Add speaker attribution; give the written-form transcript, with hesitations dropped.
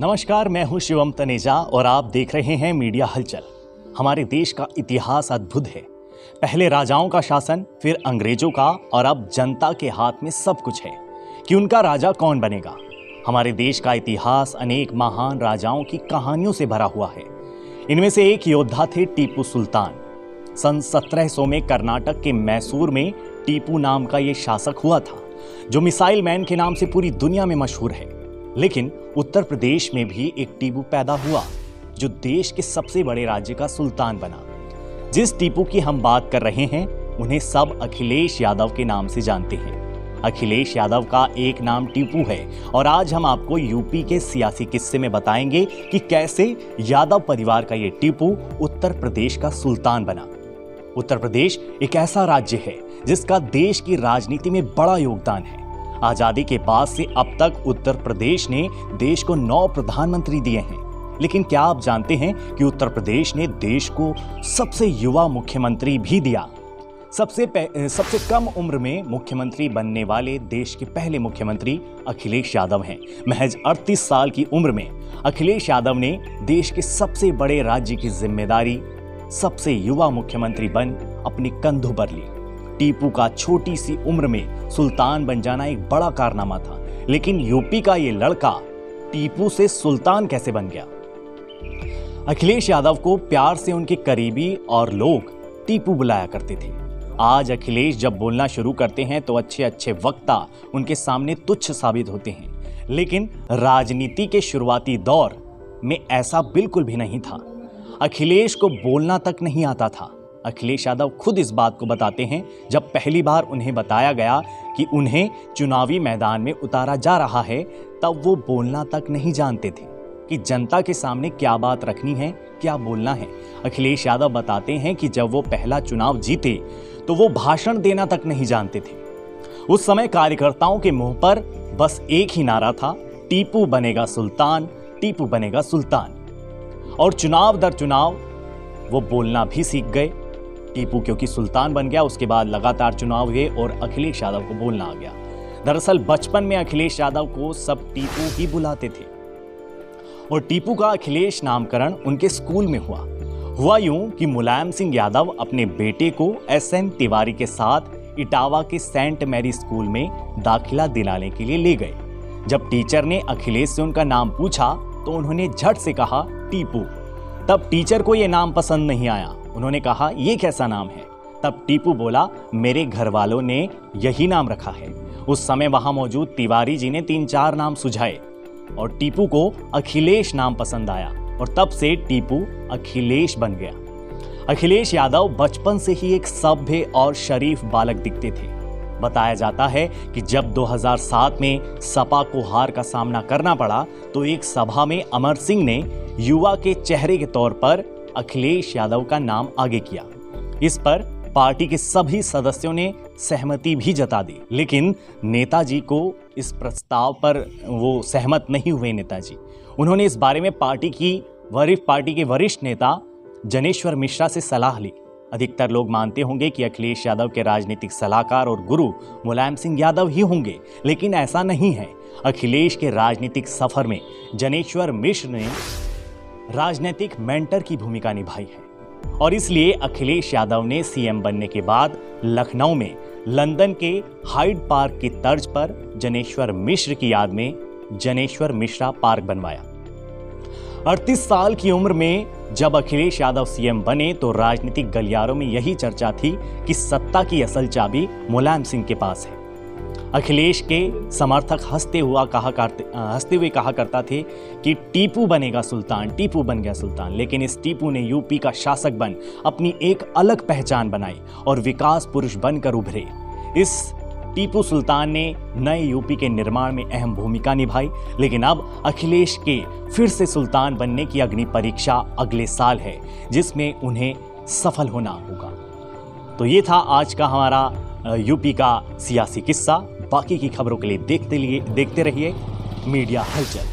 Speaker 1: नमस्कार, मैं हूं शिवम तनेजा और आप देख रहे हैं मीडिया हलचल। हमारे देश का इतिहास अद्भुत है। पहले राजाओं का शासन, फिर अंग्रेजों का और अब जनता के हाथ में सब कुछ है कि उनका राजा कौन बनेगा। हमारे देश का इतिहास अनेक महान राजाओं की कहानियों से भरा हुआ है। इनमें से एक योद्धा थे टीपू सुल्तान। सन 1700 में कर्नाटक के मैसूर में टीपू नाम का ये शासक हुआ था, जो मिसाइल मैन के नाम से पूरी दुनिया में मशहूर है। लेकिन उत्तर प्रदेश में भी एक टीपू पैदा हुआ, जो देश के सबसे बड़े राज्य का सुल्तान बना। जिस टीपू की हम बात कर रहे हैं, उन्हें सब अखिलेश यादव के नाम से जानते हैं। अखिलेश यादव का एक नाम टीपू है और आज हम आपको यूपी के सियासी किस्से में बताएंगे कि कैसे यादव परिवार का ये टीपू उत्तर प्रदेश का सुल्तान बना। उत्तर प्रदेश एक ऐसा राज्य है जिसका देश की राजनीति में बड़ा योगदान है। आजादी के बाद से अब तक उत्तर प्रदेश ने देश को 9 प्रधानमंत्री दिए हैं। लेकिन क्या आप जानते हैं कि उत्तर प्रदेश ने देश को सबसे युवा मुख्यमंत्री भी दिया। सबसे कम उम्र में मुख्यमंत्री बनने वाले देश के पहले मुख्यमंत्री अखिलेश यादव हैं। महज 38 साल की उम्र में अखिलेश यादव ने देश के सबसे बड़े राज्य की जिम्मेदारी सबसे युवा मुख्यमंत्री बन अपने कंधों पर ली। टीपू का छोटी सी उम्र में सुल्तान बन जाना एक बड़ा कारनामा था, लेकिन यूपी का ये लड़का टीपू से सुल्तान कैसे बन गया? अखिलेश यादव को प्यार से उनके करीबी और लोग टीपू बुलाया करते थे। आज अखिलेश जब बोलना शुरू करते हैं तो अच्छे अच्छे वक्ता उनके सामने तुच्छ साबित होते हैं, लेकिन राजनीति के शुरुआती दौर में ऐसा बिल्कुल भी नहीं था। अखिलेश को बोलना तक नहीं आता था। अखिलेश यादव खुद इस बात को बताते हैं, जब पहली बार उन्हें बताया गया कि उन्हें चुनावी मैदान में उतारा जा रहा है, तब वो बोलना तक नहीं जानते थे कि जनता के सामने क्या बात रखनी है, क्या बोलना है। अखिलेश यादव बताते हैं कि जब वो पहला चुनाव जीते तो वो भाषण देना तक नहीं जानते थे। उस समय कार्यकर्ताओं के मुंह पर बस एक ही नारा था, टीपू बनेगा सुल्तान, टीपू बनेगा सुल्तान। और चुनाव दर चुनाव वो बोलना भी सीख गए। टीपू क्योंकि सुल्तान बन गया, उसके बाद लगातार चुनाव हुए और अखिलेश यादव को बोलना आ गया। दरअसल बचपन में अखिलेश यादव को सब टीपू ही बुलाते थे और टीपू का अखिलेश नामकरण उनके स्कूल में हुआ यूं कि मुलायम सिंह यादव अपने बेटे को SN तिवारी के साथ इटावा के सेंट मैरी स्कूल में दाखिला दिलाने के लिए ले गए। जब टीचर ने अखिलेश से उनका नाम पूछा तो उन्होंने झट से कहा टीपू। तब टीचर को यह नाम पसंद नहीं आया। उन्होंने कहा, ये कैसा नाम है? तब टीपू बोला, मेरे घर वालों ने यही नाम रखा है। उस समय वहां मौजूद तिवारी जी ने 3-4 नाम सुझाए और टीपू को अखिलेश नाम पसंद आया और तब से टीपू अखिलेश बन गया। अखिलेश यादव बचपन से ही एक सभ्य और शरीफ बालक दिखते थे। बताया जाता है कि जब 2007 में सपा को हार का सामना करना पड़ा तो एक सभा में अमर सिंह ने युवा के चेहरे के तौर पर अखिलेश यादव का नाम आगे किया। इस पर पार्टी के सभी सदस्यों ने सहमति भी जता दी, लेकिन नेताजी को इस प्रस्ताव पर वो सहमत नहीं हुए। नेताजी उन्होंने इस बारे में पार्टी के वरिष्ठ नेता जनेश्वर मिश्रा से सलाह ली। अधिकतर लोग मानते होंगे कि अखिलेश यादव के राजनीतिक सलाहकार और गुरु मुलायम सिंह यादव ही होंगे, लेकिन ऐसा नहीं है। अखिलेश के राजनीतिक सफर में जनेश्वर मिश्र ने राजनीतिक मेंटर की भूमिका निभाई है और इसलिए अखिलेश यादव ने CM बनने के बाद लखनऊ में लंदन के हाइड पार्क की तर्ज पर जनेश्वर मिश्र की याद में जनेश्वर मिश्रा पार्क बनवाया। 38 साल की उम्र में जब अखिलेश यादव CM बने तो राजनीतिक गलियारों में यही चर्चा थी कि सत्ता की असल चाबी मुलायम सिंह के पास है। अखिलेश के समर्थक हंसते हुए कहा करता थे कि टीपू बनेगा सुल्तान, टीपू बन गया सुल्तान। लेकिन इस टीपू ने यूपी का शासक बन अपनी एक अलग पहचान बनाई और विकास पुरुष बनकर उभरे। इस टीपू सुल्तान ने नए यूपी के निर्माण में अहम भूमिका निभाई। लेकिन अब अखिलेश के फिर से सुल्तान बनने की अग्नि परीक्षा अगले साल है, जिसमें उन्हें सफल होना होगा। तो ये था आज का हमारा यूपी का सियासी किस्सा। बाकी की खबरों के लिए देखते रहिए मीडिया हलचल।